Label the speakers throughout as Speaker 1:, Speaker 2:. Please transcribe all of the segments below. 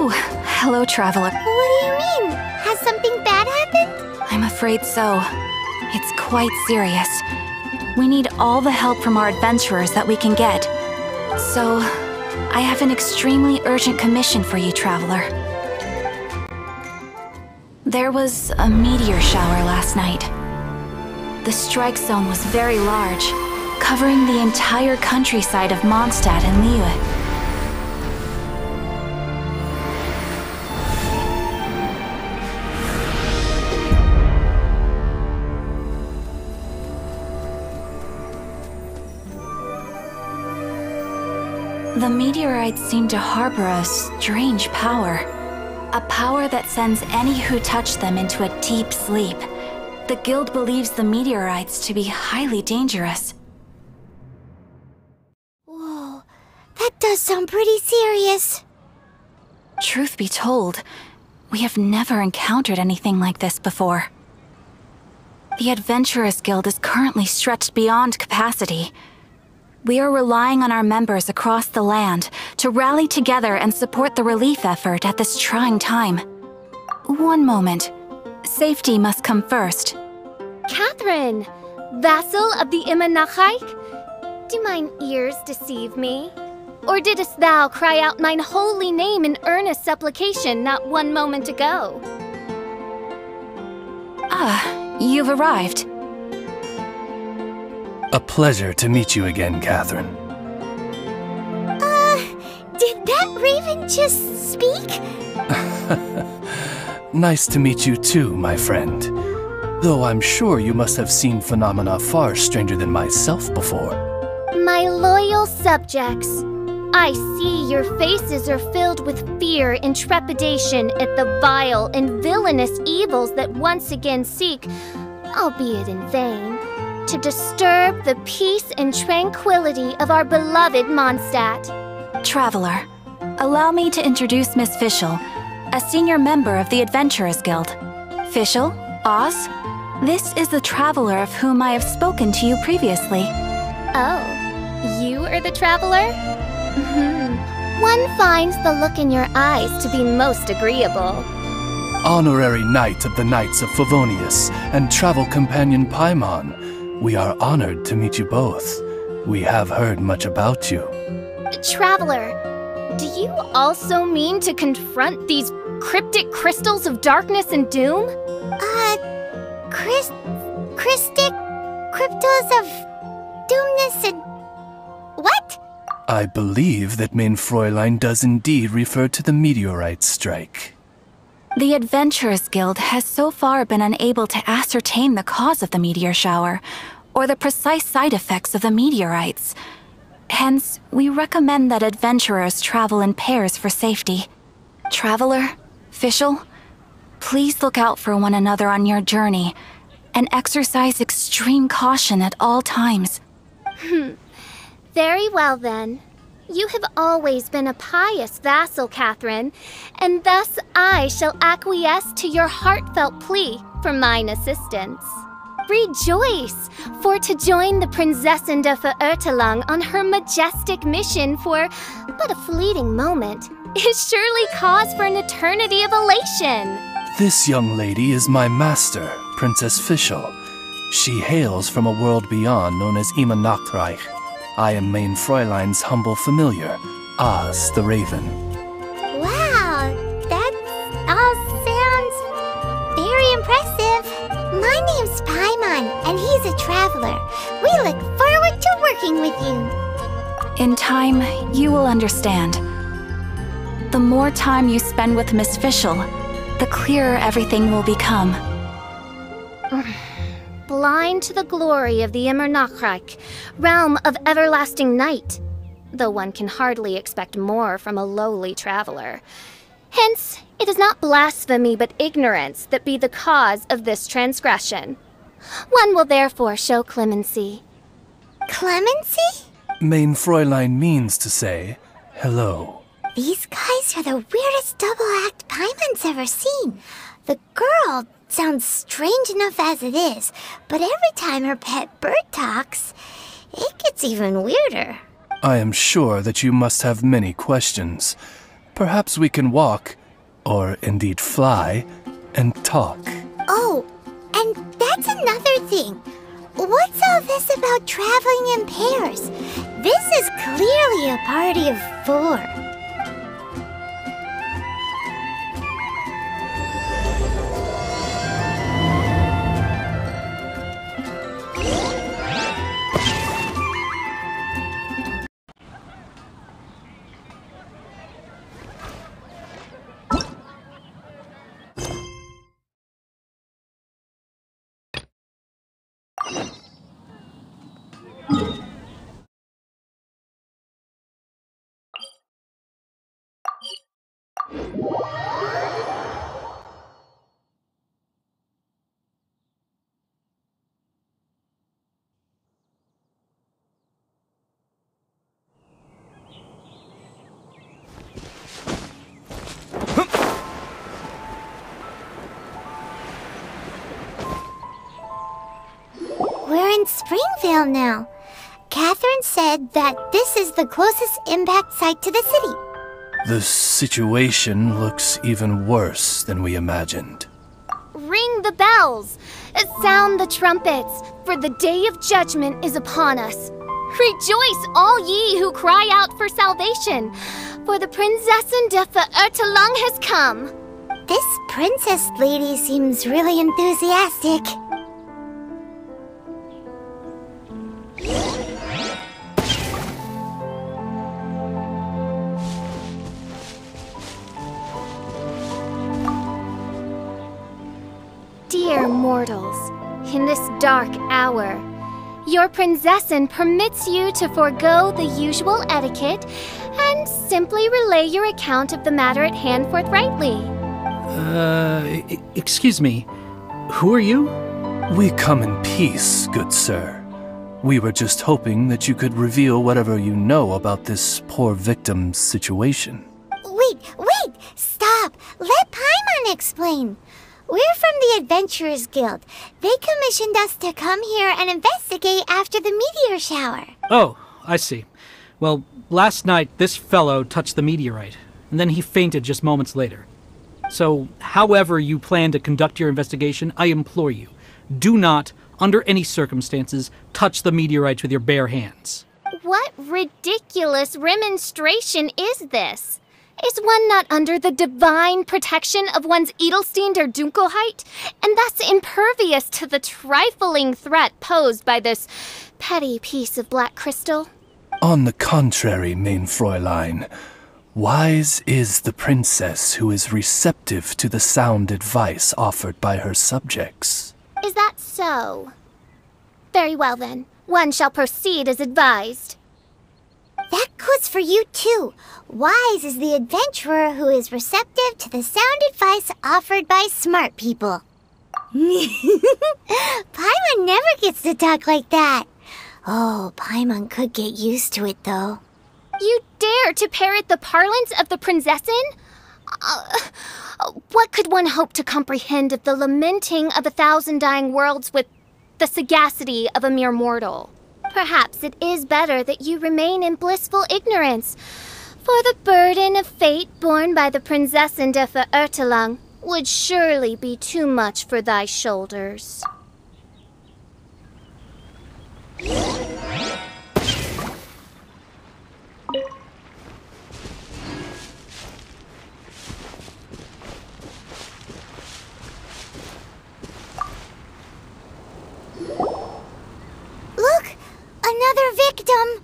Speaker 1: Oh, hello, traveler.
Speaker 2: What do you mean? Has something bad happened?
Speaker 1: I'm afraid so. It's quite serious. We need all the help from our adventurers that we can get. So, I have an extremely urgent commission for you, traveler. There was a meteor shower last night. The strike zone was very large, covering the entire countryside of Mondstadt and Liyue. The meteorites seem to harbor a strange power. A power that sends any who touch them into a deep sleep. The guild believes the meteorites to be highly dangerous.
Speaker 2: Whoa, that does sound pretty serious.
Speaker 1: Truth be told, we have never encountered anything like this before. The Adventurers Guild is currently stretched beyond capacity. We are relying on our members across the land to rally together and support the relief effort at this trying time. One moment. Safety must come first.
Speaker 3: Catherine! Vassal of the Imanachike? Do mine ears deceive me? Or didst thou cry out mine holy name in earnest supplication not one moment ago?
Speaker 1: Ah, you've arrived.
Speaker 4: A pleasure to meet you again, Catherine.
Speaker 2: Did that raven just speak?
Speaker 4: Nice to meet you too, my friend. Though I'm sure you must have seen phenomena far stranger than myself before.
Speaker 3: My loyal subjects, I see your faces are filled with fear and trepidation at the vile and villainous evils that once again seek, albeit in vain, to disturb the peace and tranquility of our beloved Mondstadt.
Speaker 1: Traveler, allow me to introduce Miss Fischl, a senior member of the Adventurers Guild. Fischl, Oz, this is the traveler of whom I have spoken to you previously.
Speaker 3: Oh, you are the traveler? One finds the look in your eyes to be most agreeable.
Speaker 4: Honorary Knight of the Knights of Favonius and travel companion Paimon, we are honored to meet you both. We have heard much about you.
Speaker 3: Traveler, do you also mean to confront these cryptic crystals of darkness and doom?
Speaker 2: Cryptic cryptos of doomness and... what?
Speaker 4: I believe that Main Fräulein does indeed refer to the meteorite strike.
Speaker 1: The Adventurers Guild has so far been unable to ascertain the cause of the meteor shower, or the precise side effects of the meteorites. Hence, we recommend that adventurers travel in pairs for safety. Traveler, Fischl, please look out for one another on your journey, and exercise extreme caution at all times.
Speaker 3: Very well then. You have always been a pious vassal, Catherine, and thus I shall acquiesce to your heartfelt plea for mine assistance. Rejoice, for to join the Prinzessin de Verurteilung on her majestic mission for but a fleeting moment is surely cause for an eternity of elation.
Speaker 4: This young lady is my master, Princess Fischl. She hails from a world beyond known as Imanachreich. I am Main Fräulein's humble familiar, Oz the Raven.
Speaker 2: Wow, that all sounds very impressive. My name's Paimon, and he's a traveler. We look forward to working with you.
Speaker 1: In time, you will understand. The more time you spend with Miss Fischl, the clearer everything will become.
Speaker 3: Blind to the glory of the Imanachreich, realm of everlasting night, though one can hardly expect more from a lowly traveler. Hence, it is not blasphemy but ignorance that be the cause of this transgression. One will therefore show clemency.
Speaker 2: Clemency?
Speaker 4: Main Fräulein means to say hello.
Speaker 2: These guys are the weirdest double act Paimon's ever seen. The girl sounds strange enough as it is, but every time her pet bird talks, it gets even weirder.
Speaker 4: I am sure that you must have many questions. Perhaps we can walk, or indeed fly, and talk.
Speaker 2: Oh, and that's another thing. What's all this about traveling in pairs? This is clearly a party of 4. We're in Springvale now. Catherine said that this is the closest impact site to the city.
Speaker 4: The situation looks even worse than we imagined.
Speaker 3: Ring the bells! Sound the trumpets, for the day of judgment is upon us. Rejoice, all ye who cry out for salvation, for the Prinzessin de Ertelang has come.
Speaker 2: This princess lady seems really enthusiastic.
Speaker 3: Dear mortals, in this dark hour, your Prinzessin permits you to forego the usual etiquette and simply relay your account of the matter at hand forthrightly.
Speaker 5: Excuse me. Who are you?
Speaker 4: We come in peace, good sir. We were just hoping that you could reveal whatever you know about this poor victim's situation.
Speaker 2: Wait! Stop! Let Paimon explain. We're from the Adventurers Guild. They commissioned us to come here and investigate after the meteor shower.
Speaker 5: Oh, I see. Well, last night this fellow touched the meteorite, and then he fainted just moments later. So, however you plan to conduct your investigation, I implore you, do not, under any circumstances, touch the meteorites with your bare hands.
Speaker 3: What ridiculous remonstration is this? Is one not under the divine protection of one's Edelstein der Dunkelheit, and thus impervious to the trifling threat posed by this petty piece of black crystal?
Speaker 4: On the contrary, main Fräulein, wise is the princess who is receptive to the sound advice offered by her subjects.
Speaker 3: Is that so? Very well then, one shall proceed as advised.
Speaker 2: That goes for you too. Wise is the adventurer who is receptive to the sound advice offered by smart people. Paimon never gets to talk like that. Oh, Paimon could get used to it though.
Speaker 3: You dare to parrot the parlance of the Prinzessin? What could one hope to comprehend of the lamenting of 1,000 dying worlds with the sagacity of a mere mortal? Perhaps it is better that you remain in blissful ignorance, for the burden of fate borne by the Prinzessin de Ertelang would surely be too much for thy shoulders.
Speaker 2: Look! Another victim!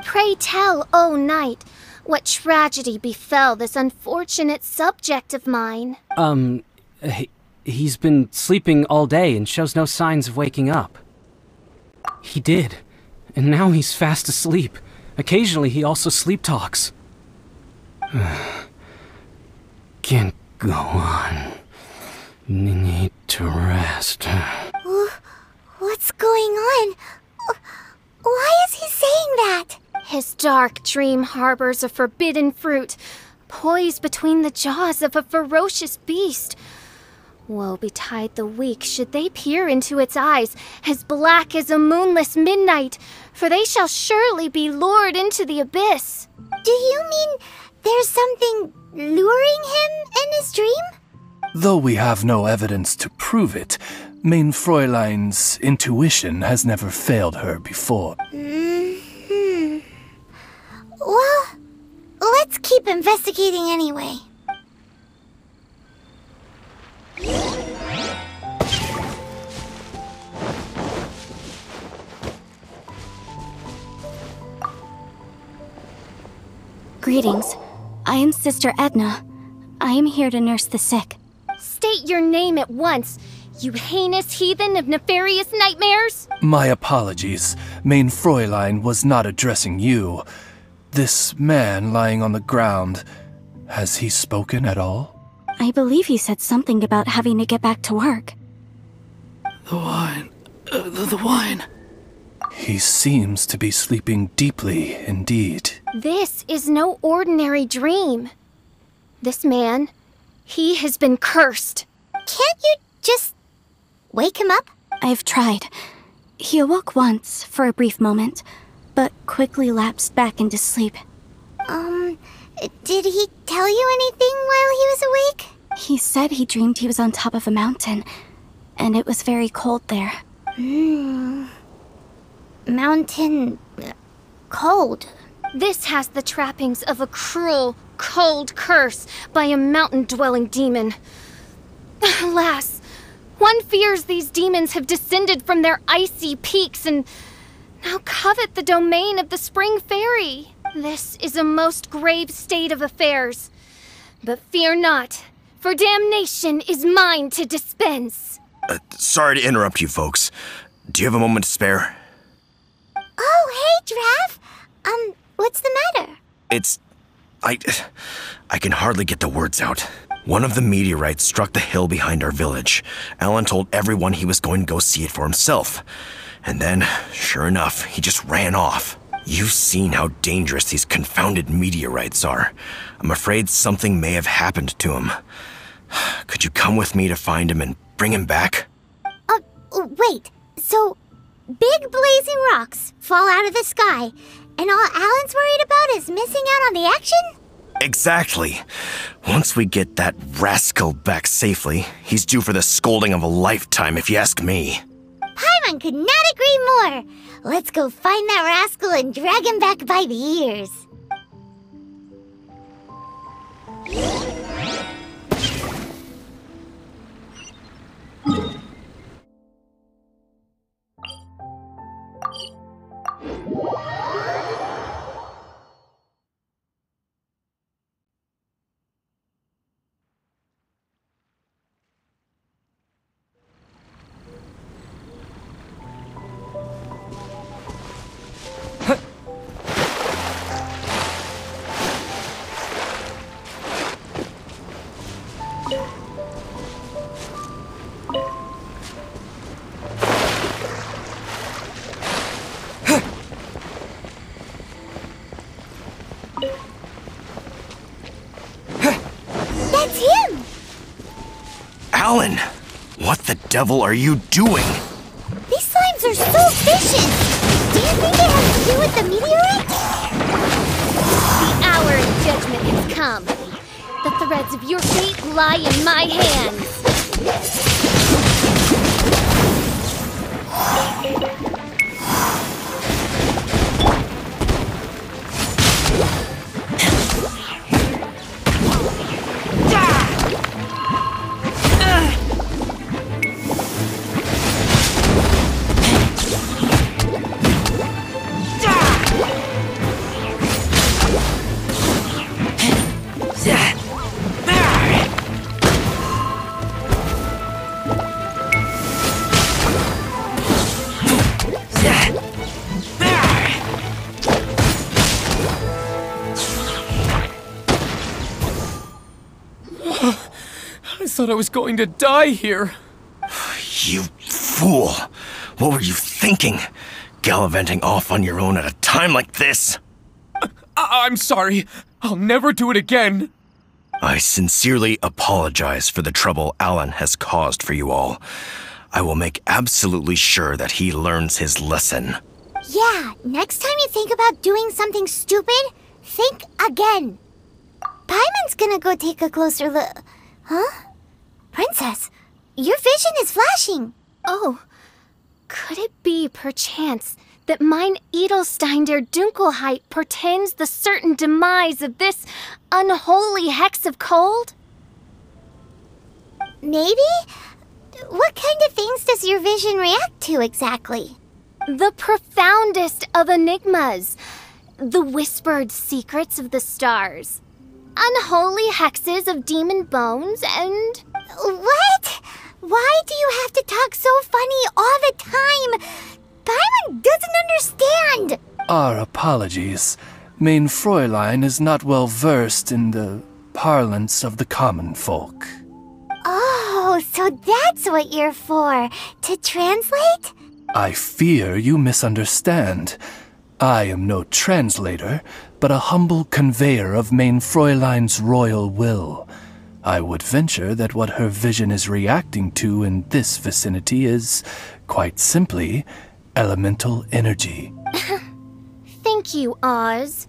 Speaker 3: Pray tell, O knight, what tragedy befell this unfortunate subject of mine?
Speaker 6: He's been sleeping all day and shows no signs of waking up. He did, and now he's fast asleep. Occasionally he also sleep talks. Can't go on. Need to rest.
Speaker 2: What's going on? Why is he saying that?
Speaker 3: His dark dream harbors a forbidden fruit, poised between the jaws of a ferocious beast. Woe betide the weak should they peer into its eyes, as black as a moonless midnight, for they shall surely be lured into the abyss.
Speaker 2: Do you mean there's something luring him in his dream?
Speaker 4: Though we have no evidence to prove it, Main Fräulein's intuition has never failed her before.
Speaker 2: Well, let's keep investigating anyway.
Speaker 7: Greetings. I am Sister Edna. I am here to nurse the sick.
Speaker 3: State your name at once, you heinous heathen of nefarious nightmares!
Speaker 4: My apologies. Main Fräulein was not addressing you. This man lying on the ground, has he spoken at all?
Speaker 7: I believe he said something about having to get back to work.
Speaker 5: The wine. The wine.
Speaker 4: He seems to be sleeping deeply indeed.
Speaker 3: This is no ordinary dream. This man, he has been cursed.
Speaker 2: Can't you just wake him up?
Speaker 7: I've tried. He awoke once, for a brief moment, but quickly lapsed back into sleep.
Speaker 2: Did he tell you anything while he was awake?
Speaker 7: He said he dreamed he was on top of a mountain, and it was very cold there.
Speaker 2: Mountain... cold.
Speaker 3: This has the trappings of a cruel, cold curse by a mountain-dwelling demon. Alas, one fears these demons have descended from their icy peaks and now covet the domain of the Spring Fairy. This is a most grave state of affairs. But fear not, for damnation is mine to dispense.
Speaker 8: Sorry to interrupt you folks. Do you have a moment to spare?
Speaker 2: Oh, hey, Drav. What's the matter?
Speaker 8: I can hardly get the words out. One of the meteorites struck the hill behind our village. Alan told everyone he was going to go see it for himself. And then, sure enough, he just ran off. You've seen how dangerous these confounded meteorites are. I'm afraid something may have happened to him. Could you come with me to find him and bring him back?
Speaker 2: Wait. So, big blazing rocks fall out of the sky, and all Alan's worried about is missing out on the action?
Speaker 8: Exactly. Once we get that rascal back safely, he's due for the scolding of a lifetime, if you ask me.
Speaker 2: Paimon could not agree more. Let's go find that rascal and drag him back by the ears. That's him!
Speaker 8: Alan! What the devil are you doing?
Speaker 2: These slimes are so vicious! Do you think it has to do with the meteorite?
Speaker 3: The hour of judgment has come. The threads of your fate lie in my hands.
Speaker 9: I thought I was going to die here.
Speaker 8: You fool! What were you thinking? Gallivanting off on your own at a time like this?
Speaker 9: I'm sorry. I'll never do it again.
Speaker 8: I sincerely apologize for the trouble Alan has caused for you all. I will make absolutely sure that he learns his lesson.
Speaker 2: Yeah, next time you think about doing something stupid, think again. Paimon's gonna go take a closer look. Huh? Princess, your vision is flashing.
Speaker 3: Oh, could it be, perchance, that mine Edelstein der Dunkelheit portends the certain demise of this unholy hex of cold?
Speaker 2: Maybe? What kind of things does your vision react to exactly?
Speaker 3: The profoundest of enigmas. The whispered secrets of the stars. Unholy hexes of demon bones and...
Speaker 2: What? Why do you have to talk so funny all the time? Paimon doesn't understand!
Speaker 4: Our apologies. Mein Fräulein is not well versed in the parlance of the common folk.
Speaker 2: Oh, so that's what you're for. To translate?
Speaker 4: I fear you misunderstand. I am no translator, but a humble conveyor of Mein Fräulein's royal will. I would venture that what her vision is reacting to in this vicinity is, quite simply, elemental energy.
Speaker 3: Thank you, Oz.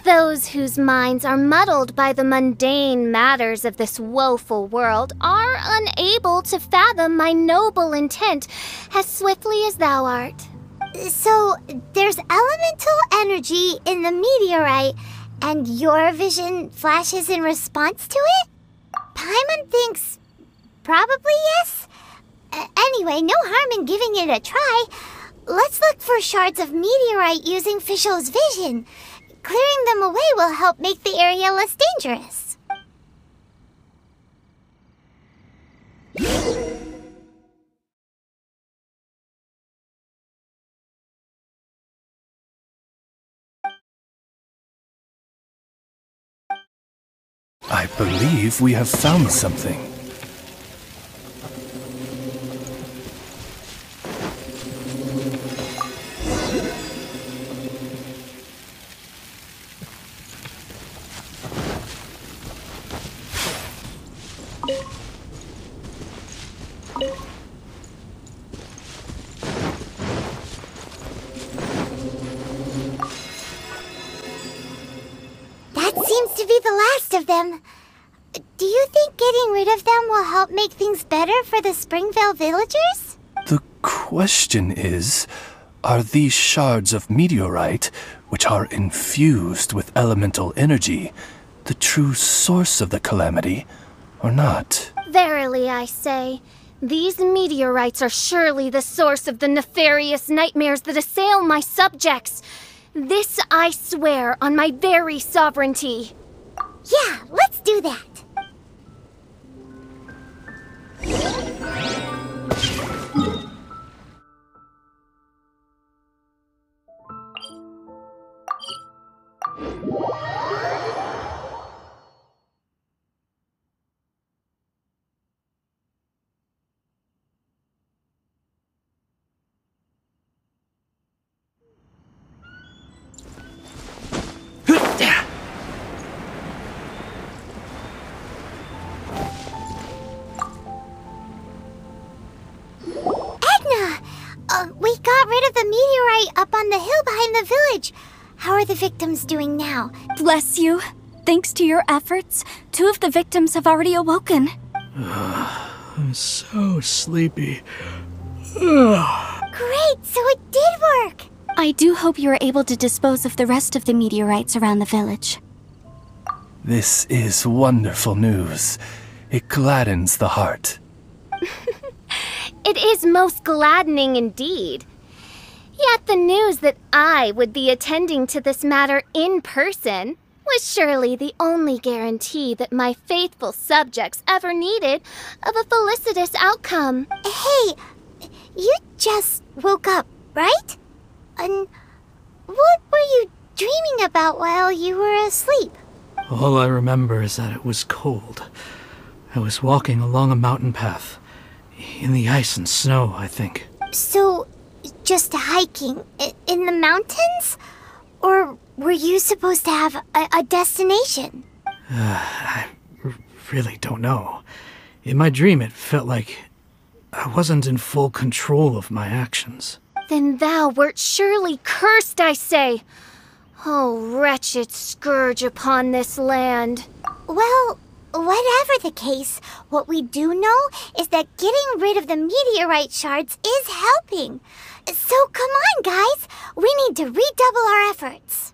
Speaker 3: Those whose minds are muddled by the mundane matters of this woeful world are unable to fathom my noble intent as swiftly as thou art.
Speaker 2: So, there's elemental energy in the meteorite, and your vision flashes in response to it? Paimon thinks probably yes. Anyway, no harm in giving it a try. Let's look for shards of meteorite using Fischl's vision. Clearing them away will help make the area less dangerous.
Speaker 4: I believe we have found something.
Speaker 2: That seems to be the last of them. Do you think getting rid of them will help make things better for the Springvale villagers?
Speaker 4: The question is, are these shards of meteorite, which are infused with elemental energy, the true source of the calamity, or not?
Speaker 3: Verily, I say, these meteorites are surely the source of the nefarious nightmares that assail my subjects. This I swear on my very sovereignty.
Speaker 2: Yeah, let's do that. We got rid of the meteorite up on the hill behind the village. How are the victims doing now?
Speaker 7: Bless you. Thanks to your efforts, 2 of the victims have already awoken.
Speaker 5: I'm so sleepy.
Speaker 2: Great, so it did work.
Speaker 7: I do hope you are able to dispose of the rest of the meteorites around the village.
Speaker 4: This is wonderful news. It gladdens the heart.
Speaker 3: It is most gladdening indeed. Yet the news that I would be attending to this matter in person was surely the only guarantee that my faithful subjects ever needed of a felicitous outcome.
Speaker 2: Hey, you just woke up, right? And what were you dreaming about while you were asleep?
Speaker 5: All I remember is that it was cold. I was walking along a mountain path. In the ice and snow, I think.
Speaker 2: So, just hiking in the mountains? Or were you supposed to have a destination?
Speaker 5: I really don't know. In my dream, it felt like I wasn't in full control of my actions.
Speaker 3: Then thou wert surely cursed, I say. Oh, wretched scourge upon this land.
Speaker 2: Well, whatever the case, what we do know is that getting rid of the meteorite shards is helping. So come on, guys. We need to redouble our efforts.